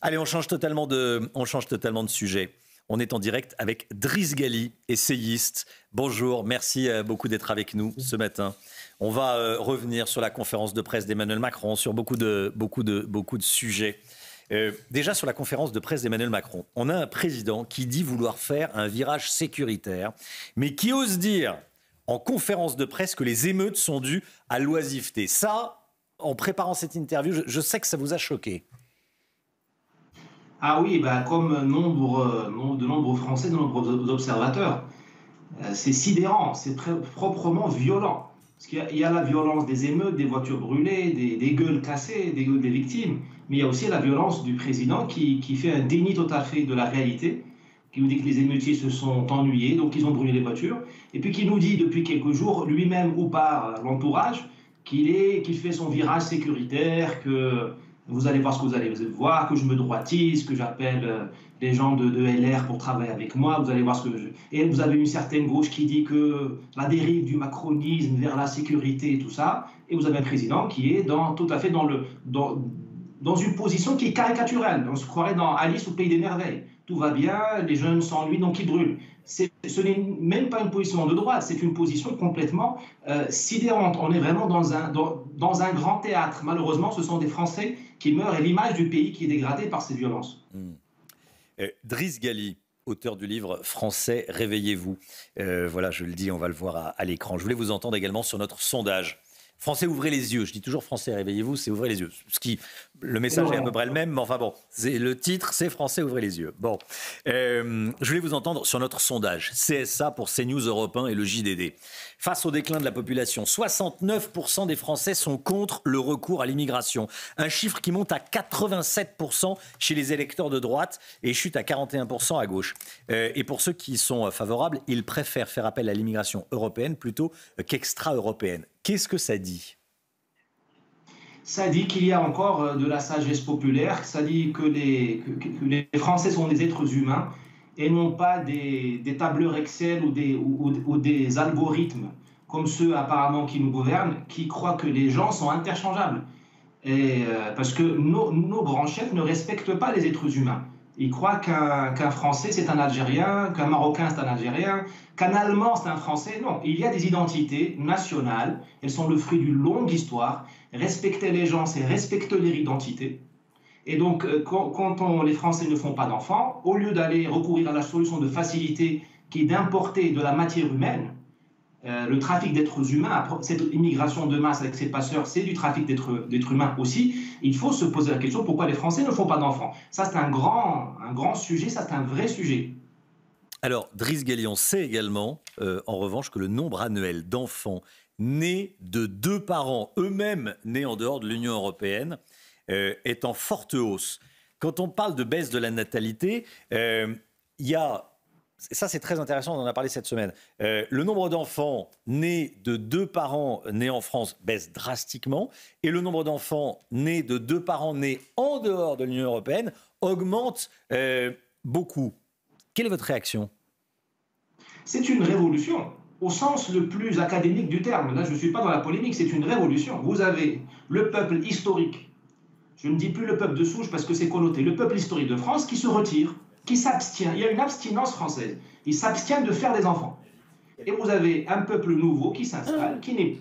Allez, on change totalement de sujet. On est en direct avec Driss Ghali, essayiste. Bonjour, merci beaucoup d'être avec nous ce matin. On va revenir sur la conférence de presse d'Emmanuel Macron, sur beaucoup de sujets. Déjà sur la conférence de presse d'Emmanuel Macron, on a un président qui dit vouloir faire un virage sécuritaire, mais qui ose dire en conférence de presse que les émeutes sont dues à l'oisiveté. Ça, en préparant cette interview, je sais que ça vous a choqué. Ah oui, comme de nombreux Français, de nombreux observateurs. C'est sidérant, c'est proprement violent. Parce qu'il y a la violence des émeutes, des voitures brûlées, des gueules cassées, des gueules des victimes. Mais il y a aussi la violence du président qui fait un déni total fait de la réalité, qui nous dit que les émeutiers se sont ennuyés, donc ils ont brûlé les voitures. Et puis qui nous dit depuis quelques jours, lui-même ou par l'entourage, qu'il fait son virage sécuritaire, que vous allez voir ce que vous allez voir, que je me droitise, que j'appelle les gens de LR pour travailler avec moi, vous allez voir ce que je... Et vous avez une certaine gauche qui dit que la dérive du macronisme vers la sécurité et tout ça, et vous avez un président qui est tout à fait dans une position qui est caricaturelle. On se croirait dans Alice au Pays des Merveilles. Tout va bien, les jeunes s'ennuient, donc ils brûlent. Ce n'est même pas une position de droite, c'est une position complètement sidérante. On est vraiment dans un grand théâtre. Malheureusement, ce sont des Français qui meurent et l'image du pays qui est dégradée par ces violences. Driss Ghali, auteur du livre « Français, réveillez-vous ». Voilà, je le dis, on va le voir à l'écran. Je voulais vous entendre également sur notre sondage. Français, ouvrez les yeux. Je dis toujours Français, réveillez-vous, c'est ouvrez les yeux. Le message est à peu près le même, mais enfin bon, le titre, c'est Français, ouvrez les yeux. Bon, je voulais vous entendre sur notre sondage. CSA pour CNews Europe 1 et le JDD. Face au déclin de la population, 69% des Français sont contre le recours à l'immigration. Un chiffre qui monte à 87% chez les électeurs de droite et chute à 41% à gauche. Et pour ceux qui sont favorables, ils préfèrent faire appel à l'immigration européenne plutôt qu'extra-européenne. Qu'est-ce que ça dit ? Ça dit qu'il y a encore de la sagesse populaire, ça dit que les Français sont des êtres humains et non pas des tableurs Excel ou des algorithmes comme ceux apparemment qui nous gouvernent, qui croient que les gens sont interchangeables. Parce que nos grands chefs ne respectent pas les êtres humains. Ils croient qu'un Français, c'est un Algérien, qu'un Marocain, c'est un Algérien, qu'un Allemand, c'est un Français. Non, il y a des identités nationales. Elles sont le fruit d'une longue histoire. Respecter les gens, c'est respecter leur identité. Et donc, quand les Français ne font pas d'enfants, au lieu d'aller recourir à la solution de facilité qui est d'importer de la matière humaine, le trafic d'êtres humains, cette immigration de masse avec ses passeurs, c'est du trafic d'êtres humains aussi. Il faut se poser la question pourquoi les Français ne font pas d'enfants. Ça, c'est un grand sujet, ça, c'est un vrai sujet. Alors, Driss Ghali, on sait également, en revanche, que le nombre annuel d'enfants nés de deux parents eux-mêmes nés en dehors de l'Union européenne est en forte hausse. Quand on parle de baisse de la natalité, il y a... Ça, c'est très intéressant, on en a parlé cette semaine. Le nombre d'enfants nés de deux parents nés en France baisse drastiquement et le nombre d'enfants nés de deux parents nés en dehors de l'Union européenne augmente beaucoup. Quelle est votre réaction ? C'est une révolution, au sens le plus académique du terme. Là, je ne suis pas dans la polémique, c'est une révolution. Vous avez le peuple historique, je ne dis plus le peuple de souche parce que c'est connoté, le peuple historique de France qui se retire, qui s'abstient. Il y a une abstinence française. Il s'abstient de faire des enfants. Et vous avez un peuple nouveau qui s'installe, qui n'est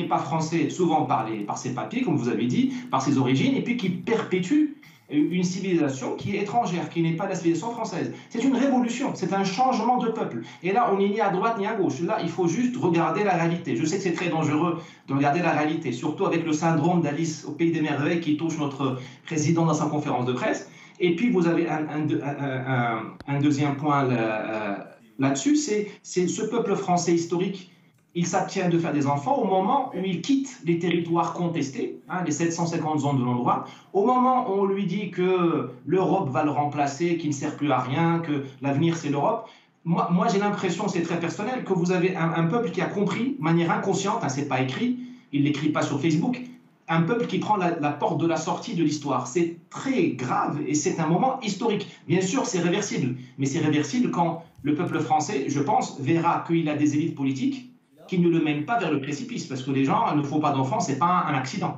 pas français, souvent par ses papiers, comme vous avez dit, par ses origines, et puis qui perpétue une civilisation qui est étrangère, qui n'est pas la civilisation française. C'est une révolution, c'est un changement de peuple. Et là, on n'est ni à droite ni à gauche. Là, il faut juste regarder la réalité. Je sais que c'est très dangereux de regarder la réalité, surtout avec le syndrome d'Alice au Pays des Merveilles qui touche notre président dans sa conférence de presse. Et puis, vous avez un deuxième point là-dessus, c'est ce peuple français historique, il s'abstient de faire des enfants au moment où il quitte les territoires contestés, les 750 zones de non-droit, au moment où on lui dit que l'Europe va le remplacer, qu'il ne sert plus à rien, que l'avenir c'est l'Europe. Moi j'ai l'impression, c'est très personnel, que vous avez un peuple qui a compris, de manière inconsciente, c'est pas écrit, il ne l'écrit pas sur Facebook, un peuple qui prend la porte de la sortie de l'histoire. C'est très grave et c'est un moment historique. Bien sûr, c'est réversible, mais c'est réversible quand le peuple français, je pense, verra qu'il a des élites politiques qui ne le mènent pas vers le précipice, parce que les gens ne font pas d'enfants, ce n'est pas un accident.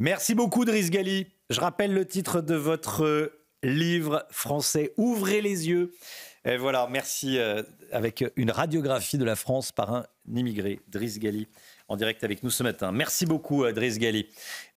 Merci beaucoup, Driss Ghali. Je rappelle le titre de votre livre français, Ouvrez les yeux. Et voilà, merci, avec une radiographie de la France par un immigré, Driss Ghali, en direct avec nous ce matin. Merci beaucoup, Driss Ghali.